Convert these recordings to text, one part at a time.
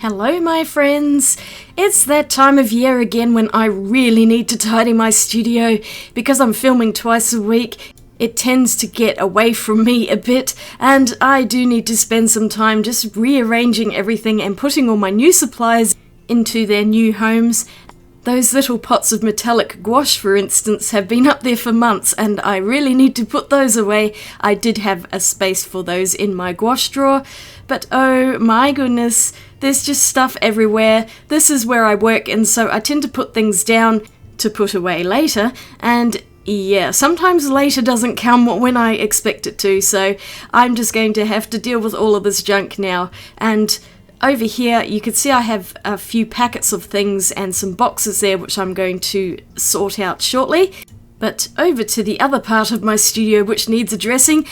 Hello my friends! It's that time of year again when I really need to tidy my studio because I'm filming twice a week. It tends to get away from me a bit and I do need to spend some time just rearranging everything and putting all my new supplies into their new homes. Those little pots of metallic gouache, for instance, have been up there for months and I really need to put those away. I did have a space for those in my gouache drawer, but oh my goodness, there's just stuff everywhere. This is where I work and so I tend to put things down to put away later, and yeah, sometimes later doesn't come when I expect it to, so I'm just going to have to deal with all of this junk now. And over here you can see I have a few packets of things and some boxes there which I'm going to sort out shortly. But over to the other part of my studio which needs addressing.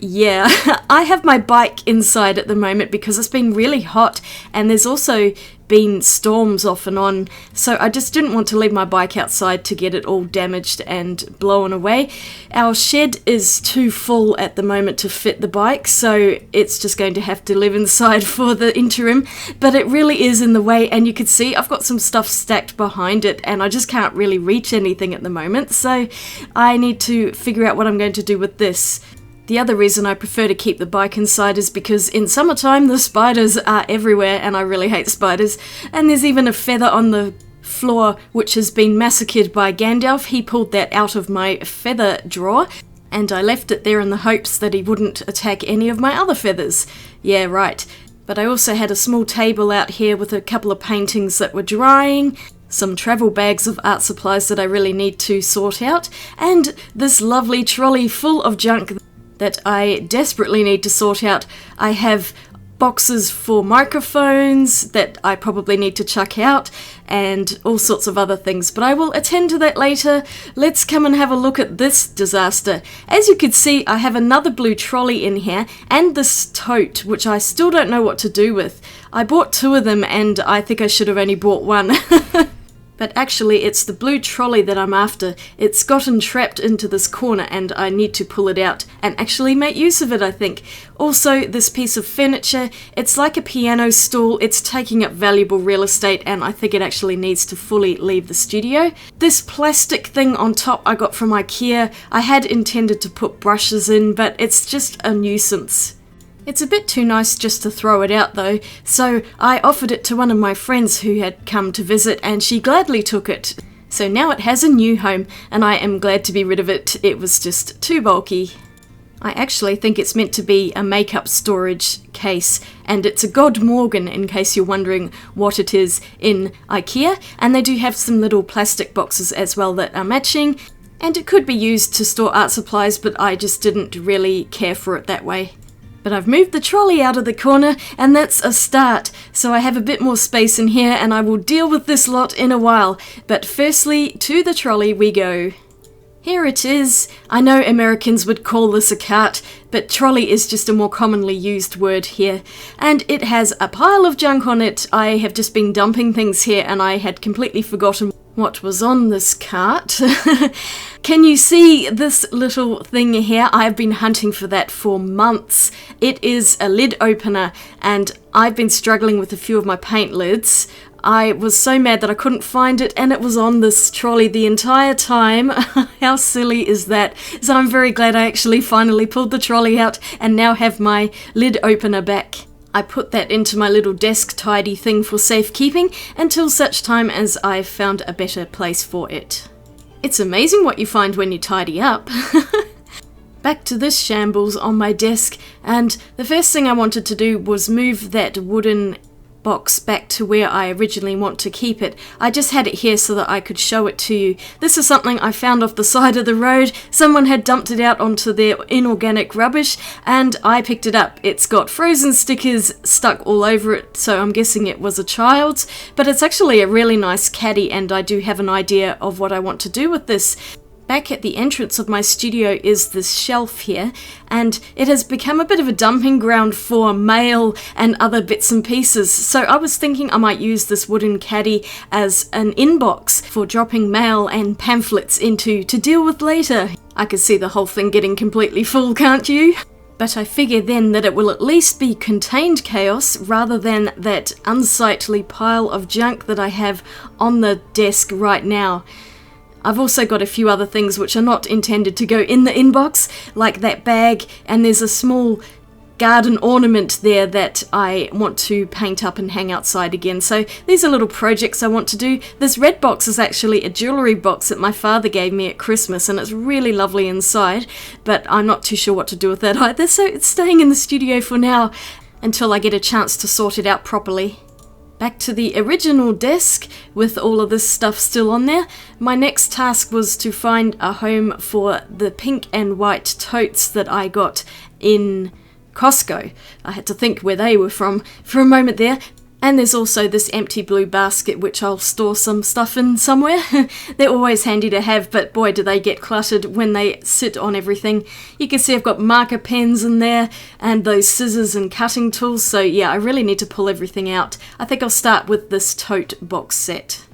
Yeah, I have my bike inside at the moment because it's been really hot and there's also been storms off and on, so I just didn't want to leave my bike outside to get it all damaged and blown away. Our shed is too full at the moment to fit the bike, so it's just going to have to live inside for the interim, but it really is in the way, and you can see I've got some stuff stacked behind it and I just can't really reach anything at the moment, so I need to figure out what I'm going to do with this. The other reason I prefer to keep the bike inside is because in summertime the spiders are everywhere and I really hate spiders. And there's even a feather on the floor which has been massacred by Gandalf. He pulled that out of my feather drawer and I left it there in the hopes that he wouldn't attack any of my other feathers. Yeah, right. But I also had a small table out here with a couple of paintings that were drying, some travel bags of art supplies that I really need to sort out, and this lovely trolley full of junk that I desperately need to sort out. I have boxes for microphones that I probably need to chuck out and all sorts of other things, but I will attend to that later. Let's come and have a look at this disaster. As you can see, I have another blue trolley in here and this tote, which I still don't know what to do with. I bought two of them and I think I should have only bought one. But actually it's the blue trolley that I'm after. It's gotten trapped into this corner and I need to pull it out and actually make use of it, I think. Also, this piece of furniture, it's like a piano stool. It's taking up valuable real estate and I think it actually needs to fully leave the studio. This plastic thing on top I got from Ikea. I had intended to put brushes in, but it's just a nuisance. It's a bit too nice just to throw it out though, so I offered it to one of my friends who had come to visit and she gladly took it. So now it has a new home and I am glad to be rid of it. It was just too bulky. I actually think it's meant to be a makeup storage case, and it's a God Morgan in case you're wondering what it is in Ikea, and they do have some little plastic boxes as well that are matching, and it could be used to store art supplies, but I just didn't really care for it that way. But I've moved the trolley out of the corner and that's a start, so I have a bit more space in here and I will deal with this lot in a while. But firstly, to the trolley we go. Here it is. I know Americans would call this a cart, but trolley is just a more commonly used word here. And it has a pile of junk on it. I have just been dumping things here and I had completely forgotten what was on this cart. Can you see this little thing here? I've been hunting for that for months. It is a lid opener and I've been struggling with a few of my paint lids. I was so mad that I couldn't find it and it was on this trolley the entire time. How silly is that? So I'm very glad I actually finally pulled the trolley out and now have my lid opener back. I put that into my little desk tidy thing for safekeeping until such time as I've found a better place for it. It's amazing what you find when you tidy up. Back to this shambles on my desk, and the first thing I wanted to do was move that wooden box back to where I originally want to keep it. I just had it here so that I could show it to you. This is something I found off the side of the road. Someone had dumped it out onto their inorganic rubbish and I picked it up. It's got frozen stickers stuck all over it, so I'm guessing it was a child's, but it's actually a really nice caddy and I do have an idea of what I want to do with this. Back at the entrance of my studio is this shelf here, and it has become a bit of a dumping ground for mail and other bits and pieces, so I was thinking I might use this wooden caddy as an inbox for dropping mail and pamphlets into to deal with later. I could see the whole thing getting completely full, can't you? But I figure then that it will at least be contained chaos rather than that unsightly pile of junk that I have on the desk right now. I've also got a few other things which are not intended to go in the inbox, like that bag, and there's a small garden ornament there that I want to paint up and hang outside again. So these are little projects I want to do. This red box is actually a jewellery box that my father gave me at Christmas, and it's really lovely inside, but I'm not too sure what to do with that either, so it's staying in the studio for now until I get a chance to sort it out properly. Back to the original desk with all of this stuff still on there. My next task was to find a home for the pink and white totes that I got in Costco. I had to think where they were from for a moment there. And there's also this empty blue basket which I'll store some stuff in somewhere. They're always handy to have, but boy do they get cluttered when they sit on everything. You can see I've got marker pens in there and those scissors and cutting tools, so yeah, I really need to pull everything out. I think I'll start with this tote box set.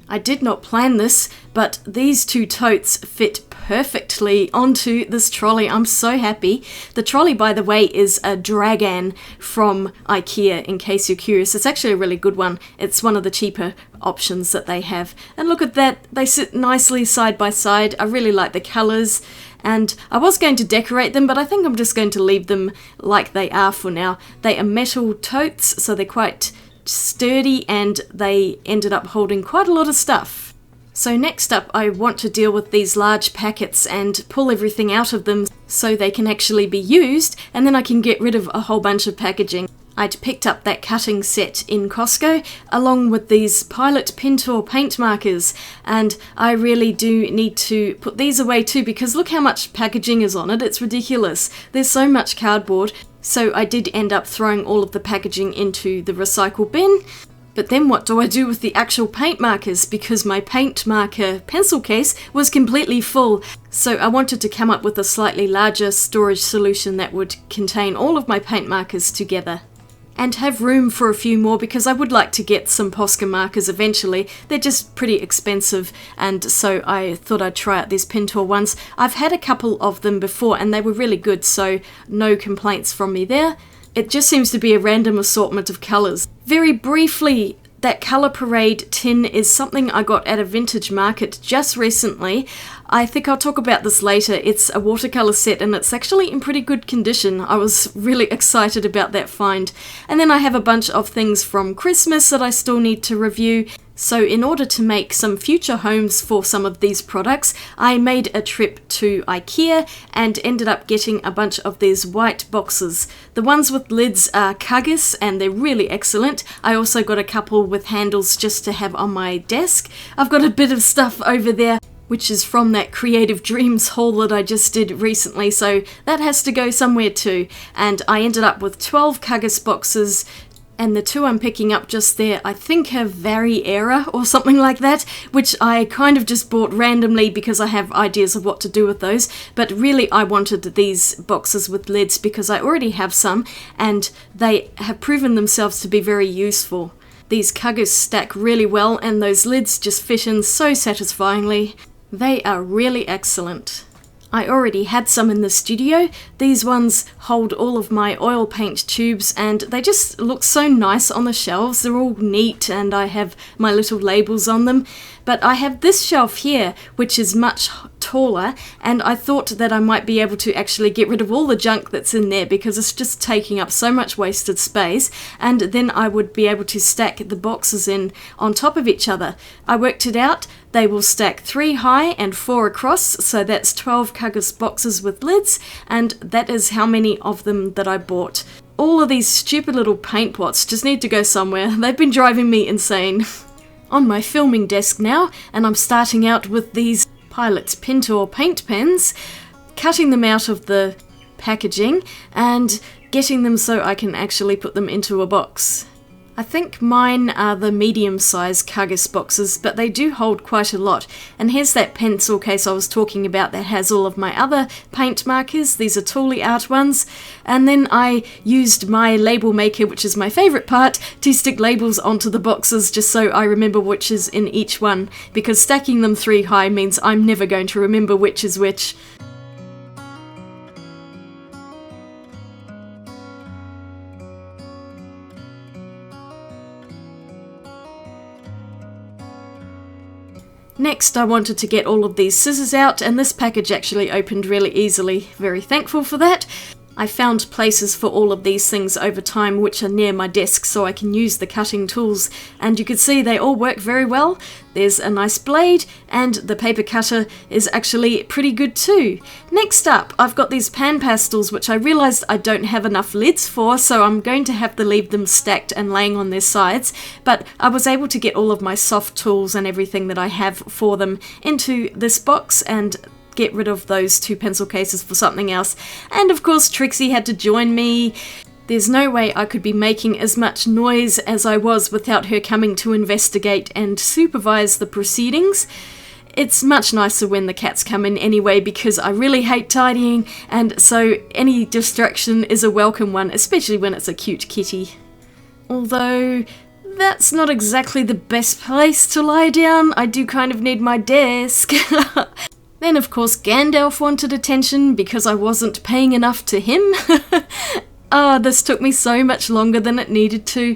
I did not plan this, but these two totes fit perfectly onto this trolley. I'm so happy. The trolley, by the way, is a Dragan from Ikea, in case you're curious. It's actually a really good one. It's one of the cheaper options that they have. And look at that, they sit nicely side by side. I really like the colours. And I was going to decorate them, but I think I'm just going to leave them like they are for now. They are metal totes, so they're quite sturdy, and they ended up holding quite a lot of stuff. So next up, I want to deal with these large packets and pull everything out of them so they can actually be used, and then I can get rid of a whole bunch of packaging. I'd picked up that cutting set in Costco along with these Pilot Pintor paint markers, and I really do need to put these away too, because look how much packaging is on it. It's ridiculous. There's so much cardboard. So I did end up throwing all of the packaging into the recycle bin. But then what do I do with the actual paint markers? Because my paint marker pencil case was completely full. So I wanted to come up with a slightly larger storage solution that would contain all of my paint markers together. And have room for a few more, because I would like to get some Posca markers eventually. They're just pretty expensive, and so I thought I'd try out these Pintor ones. I've had a couple of them before and they were really good, so no complaints from me there. It just seems to be a random assortment of colours. Very briefly, that Colour Parade tin is something I got at a vintage market just recently. I think I'll talk about this later. It's a watercolour set and it's actually in pretty good condition. I was really excited about that find. And then I have a bunch of things from Christmas that I still need to review. So in order to make some future homes for some of these products, I made a trip to Ikea and ended up getting a bunch of these white boxes. The ones with lids are Kaggis and they're really excellent. I also got a couple with handles just to have on my desk. I've got a bit of stuff over there which is from that Creative Dreams haul that I just did recently, so that has to go somewhere too. And I ended up with 12 Kaggis boxes, and the two I'm picking up just there I think have Vari-Era or something like that, which I kind of just bought randomly because I have ideas of what to do with those. But really I wanted these boxes with lids because I already have some and they have proven themselves to be very useful. These Kaggis stack really well and those lids just fit in so satisfyingly. They are really excellent. I already had some in the studio. These ones hold all of my oil paint tubes and they just look so nice on the shelves. They're all neat and I have my little labels on them. But I have this shelf here which is much taller, and I thought that I might be able to actually get rid of all the junk that's in there because it's just taking up so much wasted space, and then I would be able to stack the boxes in on top of each other. I worked it out. They will stack 3 high and 4 across, so that's 12 Kaggis boxes with lids, and that is how many of them that I bought. All of these stupid little paint pots just need to go somewhere. They've been driving me insane. On my filming desk now, and I'm starting out with these Pilot Pintor paint pens, cutting them out of the packaging and getting them so I can actually put them into a box. I think mine are the medium-sized Kaggis boxes, but they do hold quite a lot. And here's that pencil case I was talking about that has all of my other paint markers. These are Trolley art ones. And then I used my label maker, which is my favourite part, to stick labels onto the boxes just so I remember which is in each one, because stacking them 3 high means I'm never going to remember which is which. Next, I wanted to get all of these scissors out, and this package actually opened really easily. Very thankful for that. I found places for all of these things over time which are near my desk so I can use the cutting tools, and you can see they all work very well. There's a nice blade, and the paper cutter is actually pretty good too. Next up, I've got these pan pastels which I realised I don't have enough lids for, so I'm going to have to leave them stacked and laying on their sides, but I was able to get all of my soft tools and everything that I have for them into this box and get rid of those 2 pencil cases for something else. And of course Trixie had to join me. There's no way I could be making as much noise as I was without her coming to investigate and supervise the proceedings. It's much nicer when the cats come in anyway, because I really hate tidying, and so any distraction is a welcome one, especially when it's a cute kitty. Although that's not exactly the best place to lie down. I do kind of need my desk. Then, of course, Gandalf wanted attention because I wasn't paying enough to him. This took me so much longer than it needed to.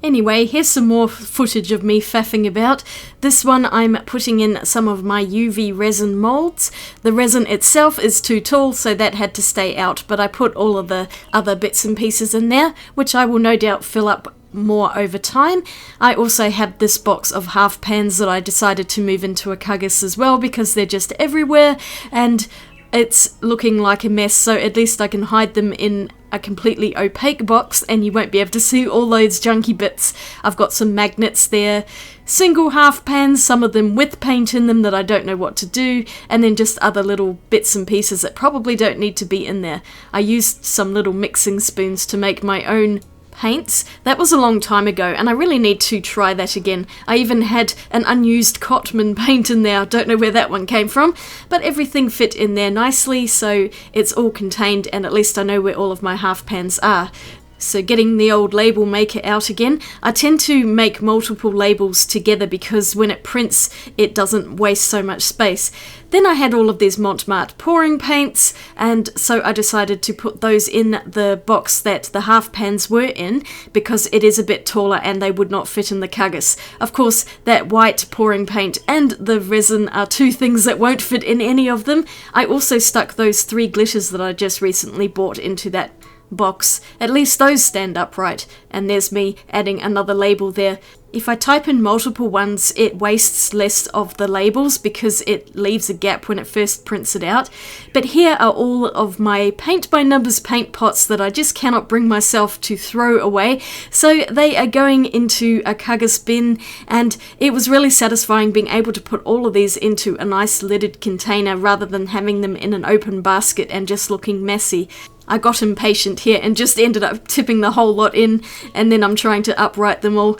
Anyway, here's some more footage of me faffing about. This one I'm putting in some of my UV resin molds. The resin itself is too tall, so that had to stay out, but I put all of the other bits and pieces in there, which I will no doubt fill up more over time. I also have this box of half pans that I decided to move into a cuggus as well because they're just everywhere and it's looking like a mess, so at least I can hide them in a completely opaque box and you won't be able to see all those junky bits. I've got some magnets there, single half pans, some of them with paint in them that I don't know what to do, and then just other little bits and pieces that probably don't need to be in there. I used some little mixing spoons to make my own paints. That was a long time ago and I really need to try that again. I even had an unused Cotman paint in there. I don't know where that one came from, but everything fit in there nicely, so it's all contained and at least I know where all of my half pans are. So getting the old label maker out again. I tend to make multiple labels together because when it prints it doesn't waste so much space. Then I had all of these Montmartre pouring paints, and so I decided to put those in the box that the half pans were in because it is a bit taller and they would not fit in the cuggus. Of course, that white pouring paint and the resin are 2 things that won't fit in any of them. I also stuck those 3 glitters that I just recently bought into that box. At least those stand upright, and there's me adding another label there. If I type in multiple ones, it wastes less of the labels because it leaves a gap when it first prints it out. But here are all of my paint by numbers paint pots that I just cannot bring myself to throw away, so they are going into a cuggus bin, and it was really satisfying being able to put all of these into a nice lidded container rather than having them in an open basket and just looking messy. I got impatient here and just ended up tipping the whole lot in, and then I'm trying to upright them all.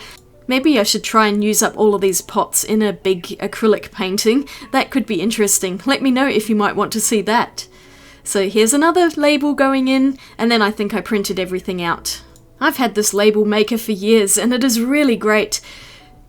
Maybe I should try and use up all of these pots in a big acrylic painting. That could be interesting. Let me know if you might want to see that. So here's another label going in, and then I think I printed everything out. I've had this label maker for years and it is really great.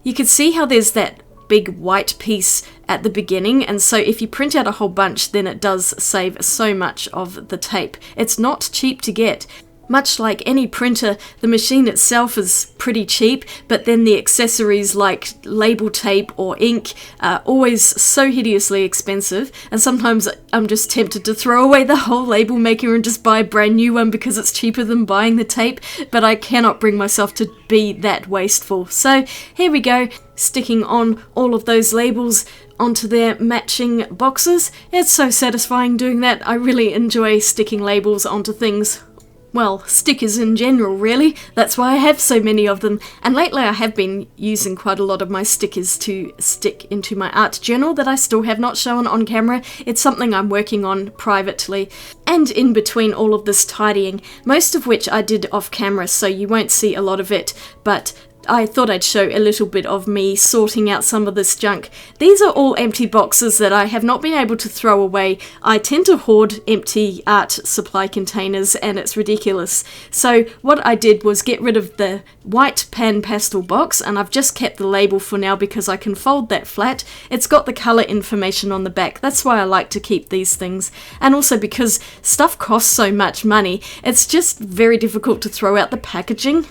You can see how there's that big white piece at the beginning, and so if you print out a whole bunch then it does save so much of the tape. It's not cheap to get. Much like any printer, the machine itself is pretty cheap, but then the accessories like label tape or ink are always so hideously expensive, and sometimes I'm just tempted to throw away the whole label maker and just buy a brand new one because it's cheaper than buying the tape, but I cannot bring myself to be that wasteful. So here we go, sticking on all of those labels onto their matching boxes. It's so satisfying doing that. I really enjoy sticking labels onto things. Well, stickers in general, really. That's why I have so many of them. And lately I have been using quite a lot of my stickers to stick into my art journal that I still have not shown on camera. It's something I'm working on privately. And in between all of this tidying, most of which I did off camera, so you won't see a lot of it, but I thought I'd show a little bit of me sorting out some of this junk. These are all empty boxes that I have not been able to throw away. I tend to hoard empty art supply containers and it's ridiculous. So what I did was get rid of the white pan pastel box, and I've just kept the label for now because I can fold that flat. It's got the colour information on the back. That's why I like to keep these things. And also because stuff costs so much money, it's just very difficult to throw out the packaging.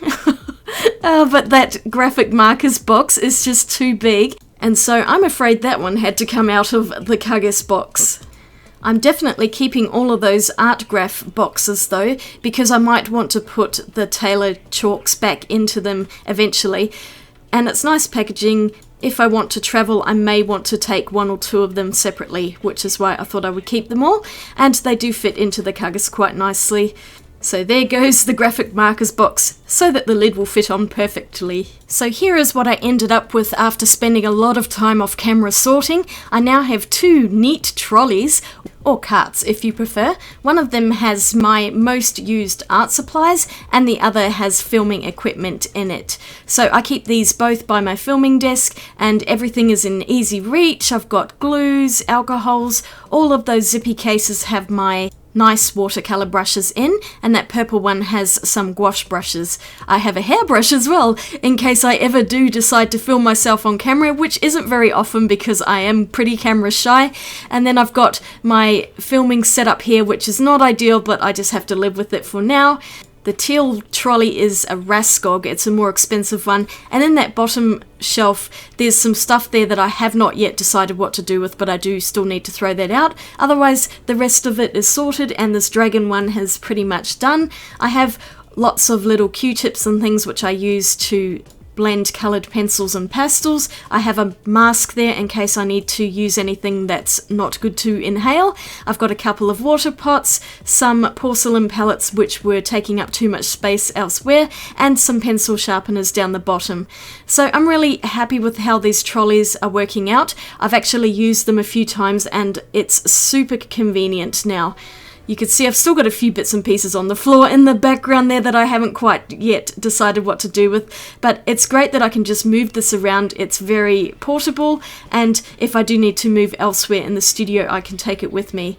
But that graphic markers box is just too big. And so I'm afraid that one had to come out of the Kagas box. I'm definitely keeping all of those art graph boxes though, because I might want to put the Taylor chalks back into them eventually. And it's nice packaging. If I want to travel, I may want to take 1 or 2 of them separately, which is why I thought I would keep them all. And they do fit into the Kagas quite nicely. So there goes the graphic markers box, so that the lid will fit on perfectly. So here is what I ended up with after spending a lot of time off camera sorting. I now have 2 neat trolleys, or carts if you prefer. One of them has my most used art supplies, and the other has filming equipment in it. So I keep these both by my filming desk, and everything is in easy reach. I've got glues, alcohols, all of those zippy cases have my nice watercolour brushes in, and that purple one has some gouache brushes. I have a hairbrush as well, in case I ever do decide to film myself on camera, which isn't very often because I am pretty camera shy. And then I've got my filming setup here, which is not ideal, but I just have to live with it for now. The teal trolley is a Raskog, it's a more expensive one, and in that bottom shelf there's some stuff there that I have not yet decided what to do with, but I do still need to throw that out. Otherwise the rest of it is sorted, and this dragon one has pretty much done. I have lots of little Q-tips and things which I use to blend coloured pencils and pastels. I have a mask there in case I need to use anything that's not good to inhale. I've got a couple of water pots, some porcelain palettes which were taking up too much space elsewhere, and some pencil sharpeners down the bottom. So I'm really happy with how these trolleys are working out. I've actually used them a few times and it's super convenient now. You can see I've still got a few bits and pieces on the floor in the background there that I haven't quite yet decided what to do with, but it's great that I can just move this around. It's very portable, and if I do need to move elsewhere in the studio, I can take it with me.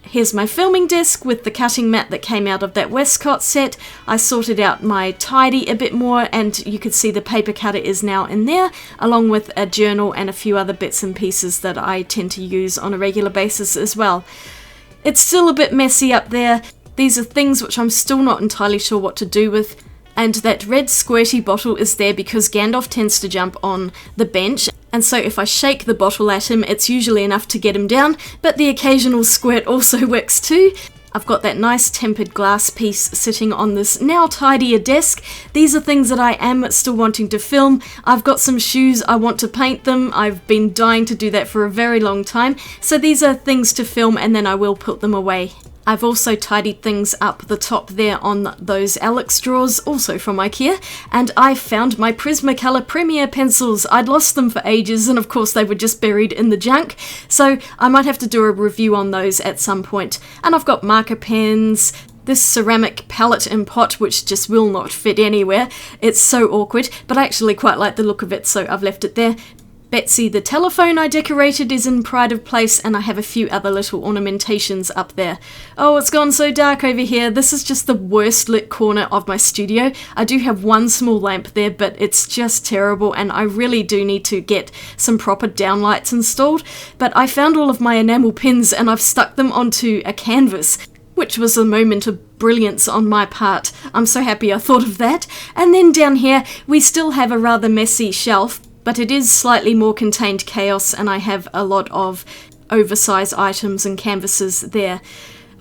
Here's my filming desk with the cutting mat that came out of that Westcott set. I sorted out my tidy a bit more, and you can see the paper cutter is now in there, along with a journal and a few other bits and pieces that I tend to use on a regular basis as well. It's still a bit messy up there. These are things which I'm still not entirely sure what to do with. And that red squirty bottle is there because Gandalf tends to jump on the bench. And so if I shake the bottle at him, it's usually enough to get him down. But the occasional squirt also works too. I've got that nice tempered glass piece sitting on this now tidier desk. These are things that I am still wanting to film. I've got some shoes, I want to paint them. I've been dying to do that for a very long time. So these are things to film, and then I will put them away. I've also tidied things up the top there on those Alex drawers, also from Ikea, and I found my Prismacolor Premier pencils. I'd lost them for ages, and of course they were just buried in the junk, so I might have to do a review on those at some point. And I've got marker pens, this ceramic palette and pot which just will not fit anywhere. It's so awkward, but I actually quite like the look of it, so I've left it there. Betsy the telephone I decorated is in pride of place, and I have a few other little ornamentations up there. Oh, it's gone so dark over here. This is just the worst lit corner of my studio. I do have one small lamp there, but it's just terrible, and I really do need to get some proper downlights installed. But I found all of my enamel pins and I've stuck them onto a canvas, which was a moment of brilliance on my part. I'm so happy I thought of that. And then down here, we still have a rather messy shelf, but it is slightly more contained chaos, and I have a lot of oversized items and canvases there.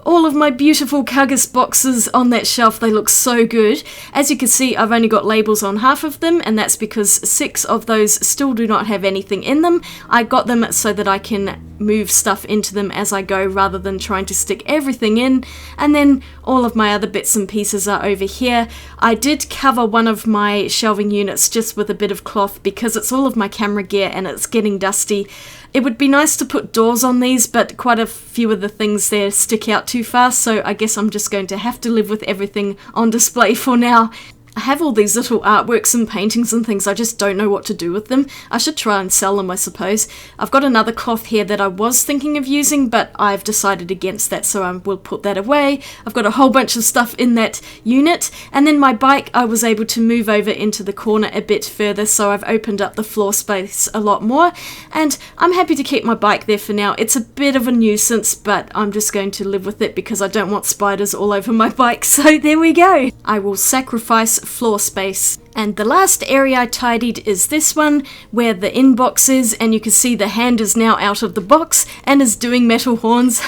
All of my beautiful Kagas boxes on that shelf, they look so good. As you can see, I've only got labels on half of them, and that's because 6 of those still do not have anything in them. I got them so that I can move stuff into them as I go rather than trying to stick everything in. And then all of my other bits and pieces are over here. I did cover one of my shelving units just with a bit of cloth because it's all of my camera gear and it's getting dusty. It would be nice to put doors on these, but quite a few of the things there stick out too far, so I guess I'm just going to have to live with everything on display for now. I have all these little artworks and paintings and things, I just don't know what to do with them. I should try and sell them, I suppose. I've got another cloth here that I was thinking of using, but I've decided against that, so I will put that away. I've got a whole bunch of stuff in that unit, and then my bike I was able to move over into the corner a bit further, so I've opened up the floor space a lot more, and I'm happy to keep my bike there for now. It's a bit of a nuisance, but I'm just going to live with it because I don't want spiders all over my bike, so there we go. I will sacrifice floor space. And the last area I tidied is this one, where the inbox is, and you can see the hand is now out of the box and is doing metal horns.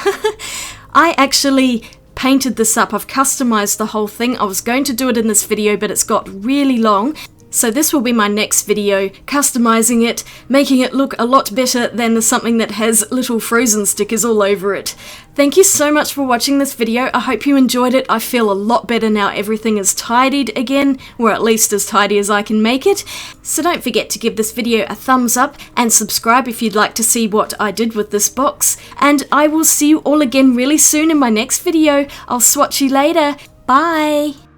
I actually painted this up. I've customized the whole thing. I was going to do it in this video, but it's got really long. So this will be my next video, customizing it, making it look a lot better than something that has little frozen stickers all over it. Thank you so much for watching this video. I hope you enjoyed it. I feel a lot better now everything is tidied again, or at least as tidy as I can make it. So don't forget to give this video a thumbs up and subscribe if you'd like to see what I did with this box. And I will see you all again really soon in my next video. I'll swatch you later. Bye!